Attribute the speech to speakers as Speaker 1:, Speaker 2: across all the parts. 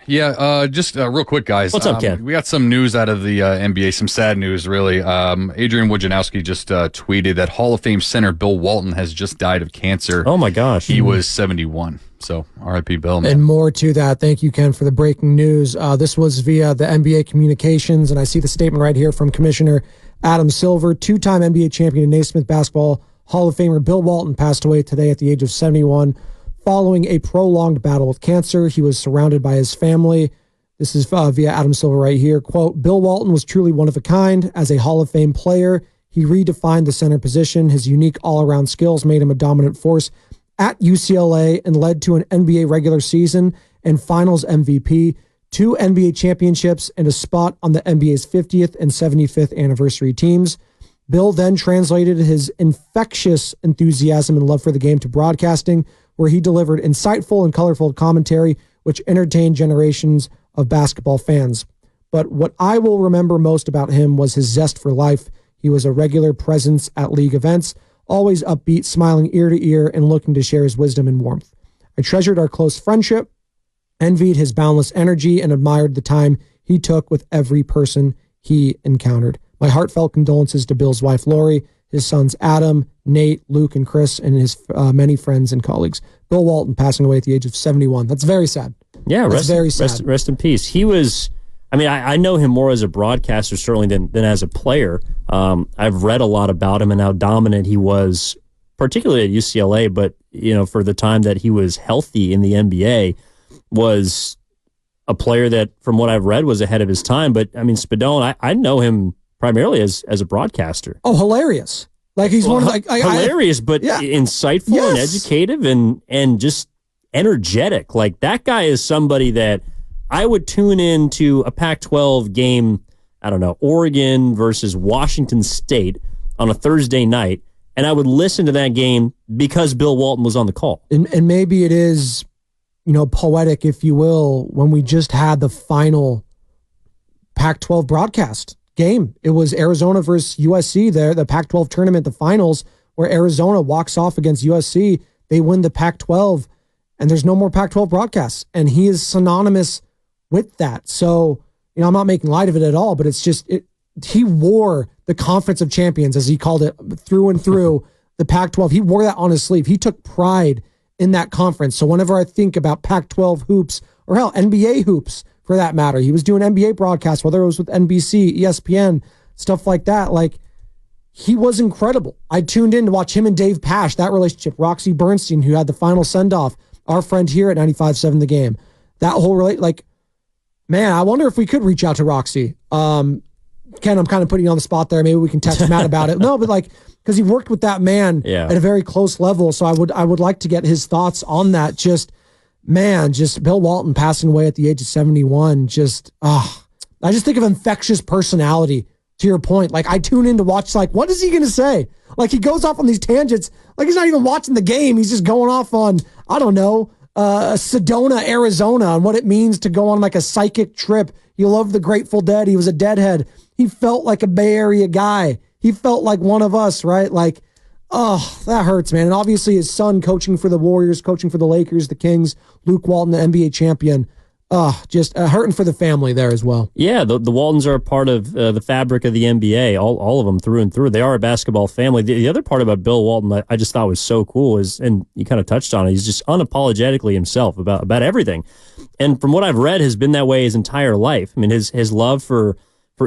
Speaker 1: Just real quick, guys.
Speaker 2: What's up, Ken?
Speaker 1: We got some news out of the NBA, some sad news, really. Adrian Wojnarowski just tweeted that Hall of Fame center Bill Walton has just died of cancer.
Speaker 2: Oh, my gosh.
Speaker 1: He was 71. So, R.I.P. Bill. Man.
Speaker 3: And more to that. Thank you, Ken, for the breaking news. This was via the NBA communications, and I see the statement right here from Commissioner Adam Silver. Two-time NBA champion and Naismith basketball Hall of Famer Bill Walton passed away today at the age of 71 following a prolonged battle with cancer. He was surrounded by his family. This is via Adam Silver right here. Quote, Bill Walton was truly one of a kind. As a Hall of Fame player, he redefined the center position. His unique all-around skills made him a dominant force at UCLA and led to an NBA regular season and finals MVP, 2 NBA championships, and a spot on the NBA's 50th and 75th anniversary teams. Bill then translated his infectious enthusiasm and love for the game to broadcasting, where he delivered insightful and colorful commentary, which entertained generations of basketball fans. But what I will remember most about him was his zest for life. He was a regular presence at league events, always upbeat, smiling ear to ear, and looking to share his wisdom and warmth. I treasured our close friendship, envied his boundless energy, and admired the time he took with every person he encountered. My heartfelt condolences to Bill's wife, Lori, his sons, Adam, Nate, Luke, and Chris, and his many friends and colleagues. Bill Walton passing away at the age of 71. That's very sad.
Speaker 2: Yeah,
Speaker 3: That's
Speaker 2: rest in peace. He was, I know him more as a broadcaster, certainly, than as a player. I've read a lot about him and how dominant he was, particularly at UCLA, but, for the time that he was healthy in the NBA, was a player that, from what I've read, was ahead of his time. But, Spadoni, I know him primarily as a broadcaster.
Speaker 3: Oh, hilarious. Like he's
Speaker 2: hilarious, but insightful and educative and just energetic. Like that guy is somebody that I would tune in to a Pac-12 game, Oregon versus Washington State on a Thursday night, and I would listen to that game because Bill Walton was on the call.
Speaker 3: And maybe it is, poetic, if you will, when we just had the final Pac-12 broadcast game. It was Arizona versus USC there, the Pac-12 tournament, the finals, where Arizona walks off against USC. They win the Pac-12, and there's no more Pac-12 broadcasts. And he is synonymous with that. So, I'm not making light of it at all, but it's just, he wore the Conference of Champions, as he called it, through and through the Pac-12. He wore that on his sleeve. He took pride in that conference. So whenever I think about Pac-12 hoops, or hell, NBA hoops, for that matter. He was doing NBA broadcasts, whether it was with NBC, ESPN, stuff like that. Like, he was incredible. I tuned in to watch him and Dave Pasch, that relationship. Roxy Bernstein, who had the final send-off, our friend here at 95.7 The Game. That whole, man, I wonder if we could reach out to Roxy. Ken, I'm kind of putting you on the spot there. Maybe we can text Matt about it. No, but because he worked with that man at a very close level, so I would like to get his thoughts on that. Just Bill Walton passing away at the age of 71. I just think of infectious personality, to your point. Like, I tune in to watch, what is he going to say? Like, he goes off on these tangents. Like, he's not even watching the game. He's just going off on, Sedona, Arizona, and what it means to go on a psychic trip. He loved the Grateful Dead. He was a Deadhead. He felt like a Bay Area guy. He felt like one of us, right? That hurts, man. And obviously his son coaching for the Warriors, coaching for the Lakers, the Kings, Luke Walton, the NBA champion. Just hurting for the family there as well. Yeah,
Speaker 2: the Waltons are a part of the fabric of the NBA, all of them through and through. They are a basketball family. The other part about Bill Walton I just thought was so cool is, and you kind of touched on it, he's just unapologetically himself about everything. And from what I've read, has been that way his entire life. His love for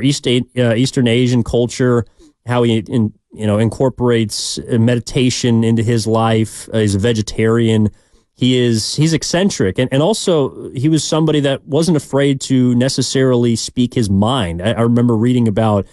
Speaker 2: Eastern Asian culture, how he incorporates meditation into his life. He's a vegetarian. He's eccentric, and also he was somebody that wasn't afraid to necessarily speak his mind. I remember reading about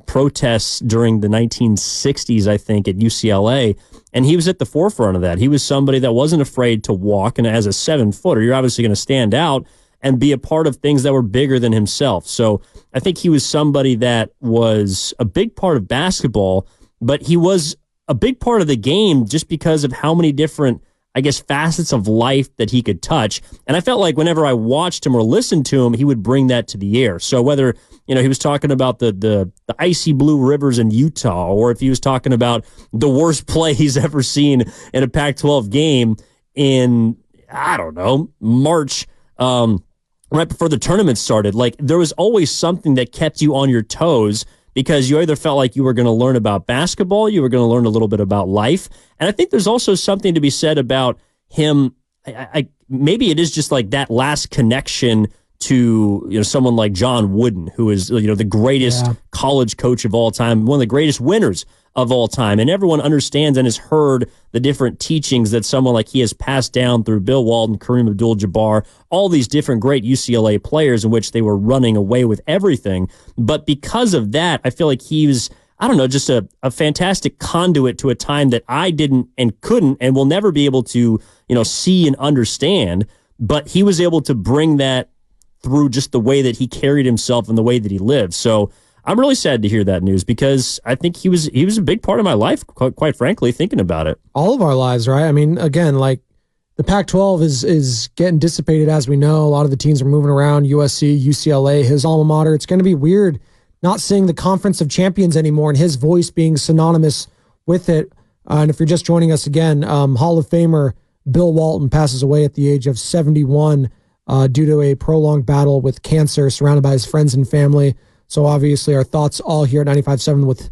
Speaker 2: protests during the 1960s, I think, at UCLA, and he was at the forefront of that. He was somebody that wasn't afraid to walk, and as a 7-footer, you're obviously going to stand out and be a part of things that were bigger than himself. So I think he was somebody that was a big part of basketball, but he was a big part of the game just because of how many different, facets of life that he could touch. And I felt like whenever I watched him or listened to him, he would bring that to the air. So whether, he was talking about the icy blue rivers in Utah, or if he was talking about the worst play he's ever seen in a Pac-12 game in, March, right before the tournament started. Like, there was always something that kept you on your toes because you either felt like you were going to learn about basketball, you were going to learn a little bit about life. And I think there's also something to be said about him. Maybe it is just like that last connection to, you know, someone like John Wooden, who is, you know, the greatest college coach of all time, one of the greatest winners of all time. And everyone understands and has heard the different teachings that someone like he has passed down through Bill Walton, Kareem Abdul-Jabbar, all these different great UCLA players in which they were running away with everything. But because of that, I feel like he was, I don't know, just a fantastic conduit to a time that I didn't and couldn't and will never be able to, you know, see and understand. But he was able to bring that through just the way that he carried himself and the way that he lived. So I'm really sad to hear that news because I think he was a big part of my life, quite frankly, thinking about it.
Speaker 3: All of our lives, right? I mean, again, like the Pac-12 is getting dissipated, as we know. A lot of the teams are moving around, USC, UCLA, his alma mater. It's going to be weird not seeing the Conference of Champions anymore and his voice being synonymous with it. And if you're just joining us again, Hall of Famer Bill Walton passes away at the age of 71 due to a prolonged battle with cancer, surrounded by his friends and family. So obviously our thoughts all here at 95.7 with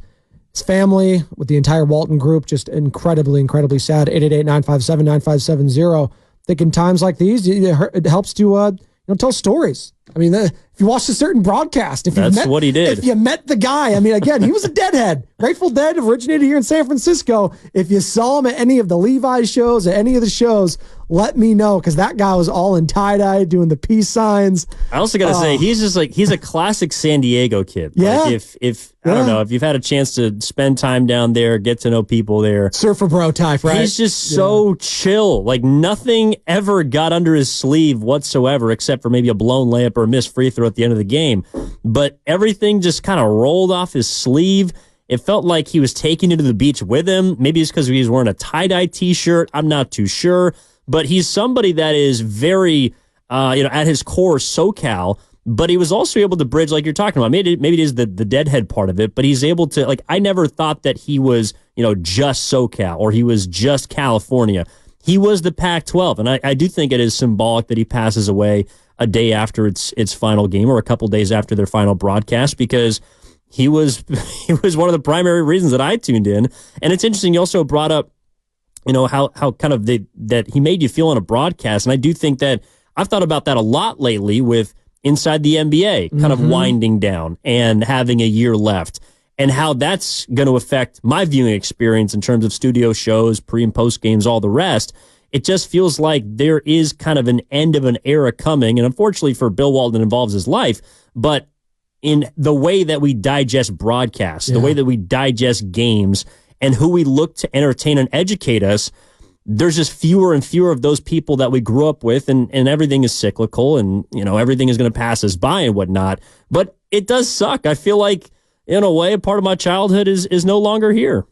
Speaker 3: his family, with the entire Walton group. Just incredibly, incredibly sad. 888-957-9570. I think in times like these, it helps to tell stories. I mean, if you watched a certain broadcast,
Speaker 2: that's what he did.
Speaker 3: If you met the guy, I mean, again, he was a Deadhead. Grateful Dead originated here in San Francisco. If you saw him at any of the Levi's shows, at any of the shows, let me know, because that guy was all in tie-dye doing the peace signs.
Speaker 2: I also got to say, he's a classic San Diego kid.
Speaker 3: Yeah.
Speaker 2: Like if I don't know, if you've had a chance to spend time down there, get to know people there.
Speaker 3: Surfer bro type, right?
Speaker 2: He's just so chill. Like, nothing ever got under his sleeve whatsoever, except for maybe a blown layup or a missed free throw at the end of the game. But everything just kind of rolled off his sleeve. It felt like he was taking you to the beach with him. Maybe it's because he was wearing a tie-dye t-shirt. I'm not too sure. But he's somebody that is very, at his core, SoCal. But he was also able to bridge, like you're talking about. Maybe it is the Deadhead part of it. But he's able to, like, I never thought that he was, just SoCal or he was just California. He was the Pac-12. And I do think it is symbolic that he passes away a day after its final game or a couple days after their final broadcast, because he was one of the primary reasons that I tuned in. And it's interesting. You also brought up, how kind of that he made you feel on a broadcast. And I do think that I've thought about that a lot lately with Inside the NBA kind of winding down and having a year left, and how that's going to affect my viewing experience in terms of studio shows, pre and post games, all the rest. It just feels like there is kind of an end of an era coming. And unfortunately for Bill Walton, it involves his life, but in the way that we digest broadcasts, the way that we digest games, and who we look to entertain and educate us, there's just fewer and fewer of those people that we grew up with, and everything is cyclical, and everything is going to pass us by and whatnot. But it does suck. I feel like, in a way, a part of my childhood is no longer here.